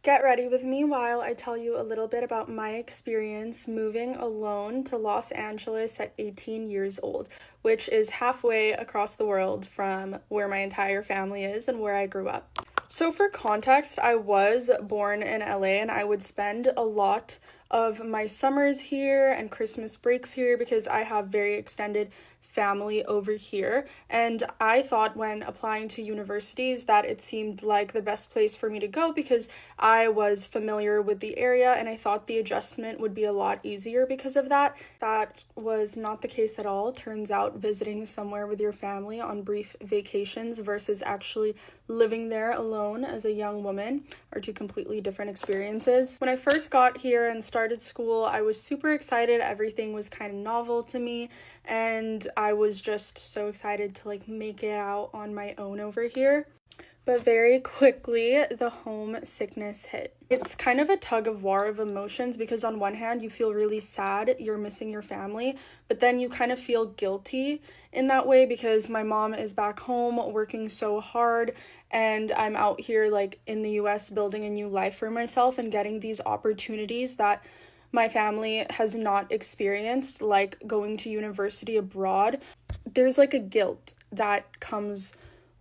Get ready with me while I tell you a little bit about my experience moving alone to Los Angeles at 18 years old, which is halfway across the world from where my entire family is and where I grew up. So, for context, I was born in LA and I would spend a lot of my summers here and Christmas breaks here because I have very extended family over here. And I thought when applying to universities that it seemed like the best place for me to go because I was familiar with the area and I thought the adjustment would be a lot easier because of that. That was not the case at all. Turns out visiting somewhere with your family on brief vacations versus actually living there alone as a young woman are two completely different experiences. When I first got here and started school, I was super excited. Everything was kind of novel to me, and I was just so excited to make it out on my own over here. But very quickly, the homesickness hit. It's kind of a tug of war of emotions because on one hand, you feel really sad you're missing your family, but then you kind of feel guilty in that way because my mom is back home working so hard and I'm out here in the US building a new life for myself and getting these opportunities that my family has not experienced, like going to university abroad. There's a guilt that comes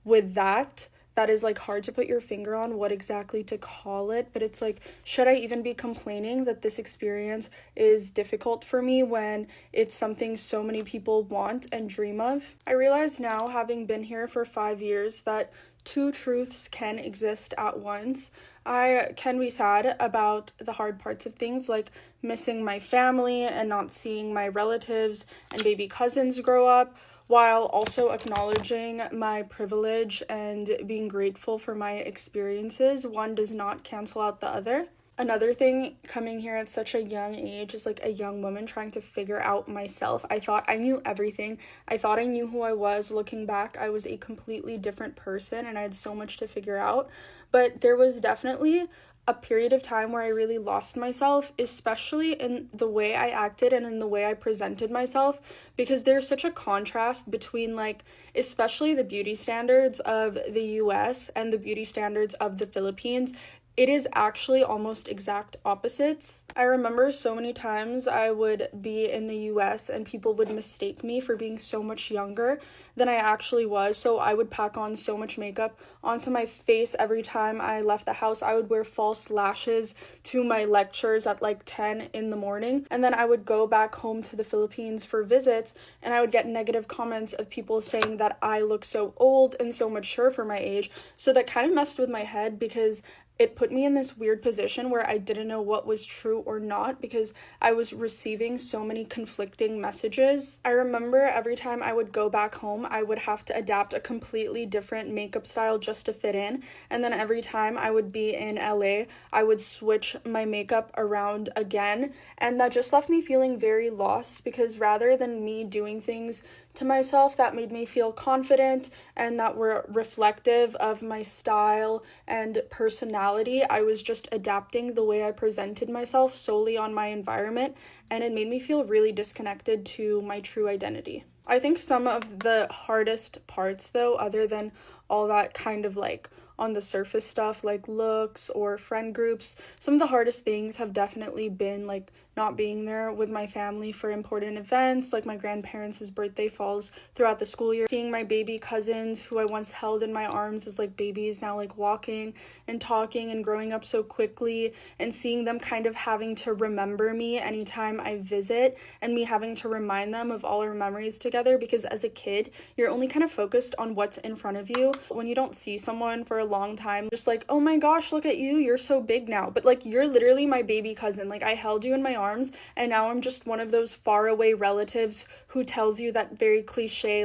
with that is hard to put your finger on what exactly to call it, but it's should I even be complaining that this experience is difficult for me when it's something so many people want and dream of? I realize now, having been here for 5 years, that two truths can exist at once. I can be sad about the hard parts of things, like missing my family and not seeing my relatives and baby cousins grow up, while also acknowledging my privilege and being grateful for my experiences. One does not cancel out the other. Another thing, coming here at such a young age is a young woman trying to figure out myself. I thought I knew everything. I thought I knew who I was. Looking back, I was a completely different person and I had so much to figure out. But there was definitely a period of time where I really lost myself, especially in the way I acted and in the way I presented myself, because there's such a contrast between especially the beauty standards of the US and the beauty standards of the Philippines. It is actually almost exact opposites. I remember so many times I would be in the US and people would mistake me for being so much younger than I actually was. So I would pack on so much makeup onto my face every time I left the house. I would wear false lashes to my lectures at 10 in the morning. And then I would go back home to the Philippines for visits and I would get negative comments of people saying that I look so old and so mature for my age. So that kind of messed with my head because it put me in this weird position where I didn't know what was true or not because I was receiving so many conflicting messages. I remember every time I would go back home, I would have to adapt a completely different makeup style just to fit in. And then every time I would be in LA, I would switch my makeup around again. And that just left me feeling very lost because rather than me doing things to myself that made me feel confident and that were reflective of my style and personality, I was just adapting the way I presented myself solely on my environment, and it made me feel really disconnected to my true identity. I think some of the hardest parts, though, other than all that kind of on the surface stuff like looks or friend groups, some of the hardest things have definitely been not being there with my family for important events, like my grandparents' birthday falls throughout the school year, seeing my baby cousins who I once held in my arms as babies now walking and talking and growing up so quickly, and seeing them kind of having to remember me anytime I visit and me having to remind them of all our memories together, because as a kid you're only kind of focused on what's in front of you. When you don't see someone for a long time, just oh my gosh, look at you, you're so big now, but you're literally my baby cousin. I held you in my arms and now I'm just one of those faraway relatives who tells you that very cliche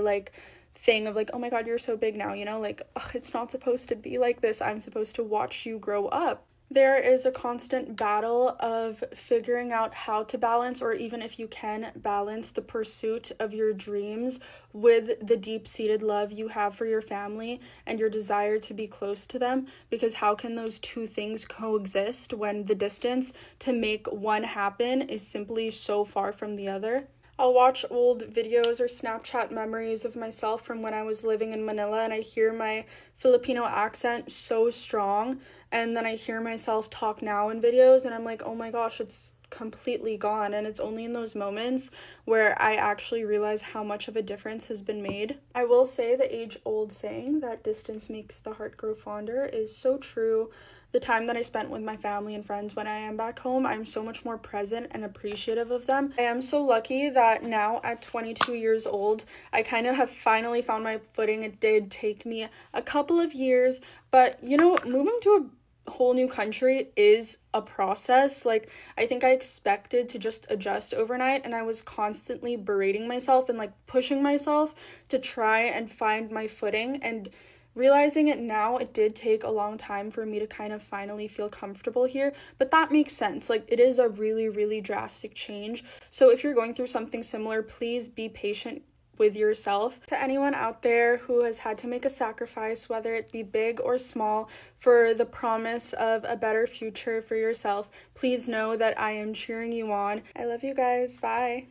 thing of oh my god, you're so big now, ugh, it's not supposed to be like this. I'm supposed to watch you grow up. There is a constant battle of figuring out how to balance, or even if you can balance, the pursuit of your dreams with the deep-seated love you have for your family and your desire to be close to them, because how can those two things coexist when the distance to make one happen is simply so far from the other? I'll watch old videos or Snapchat memories of myself from when I was living in Manila, and I hear my Filipino accent so strong, and then I hear myself talk now in videos and I'm like, oh my gosh, it's completely gone. And it's only in those moments where I actually realize how much of a difference has been made. I will say the age-old saying that distance makes the heart grow fonder is so true. The time that I spent with my family and friends when I am back home, I'm so much more present and appreciative of them. I am so lucky that now at 22 years old, I kind of have finally found my footing. It did take me a couple of years, but you know, moving to a whole new country is a process. Like, I think I expected to just adjust overnight, and I was constantly berating myself and like pushing myself to try and find my footing. And realizing it now, it did take a long time for me to kind of finally feel comfortable here, but that makes sense. Like, it is a really, really drastic change. So if you're going through something similar, please be patient with yourself. To anyone out there who has had to make a sacrifice, whether it be big or small, for the promise of a better future for yourself, please know that I am cheering you on. I love you guys. Bye.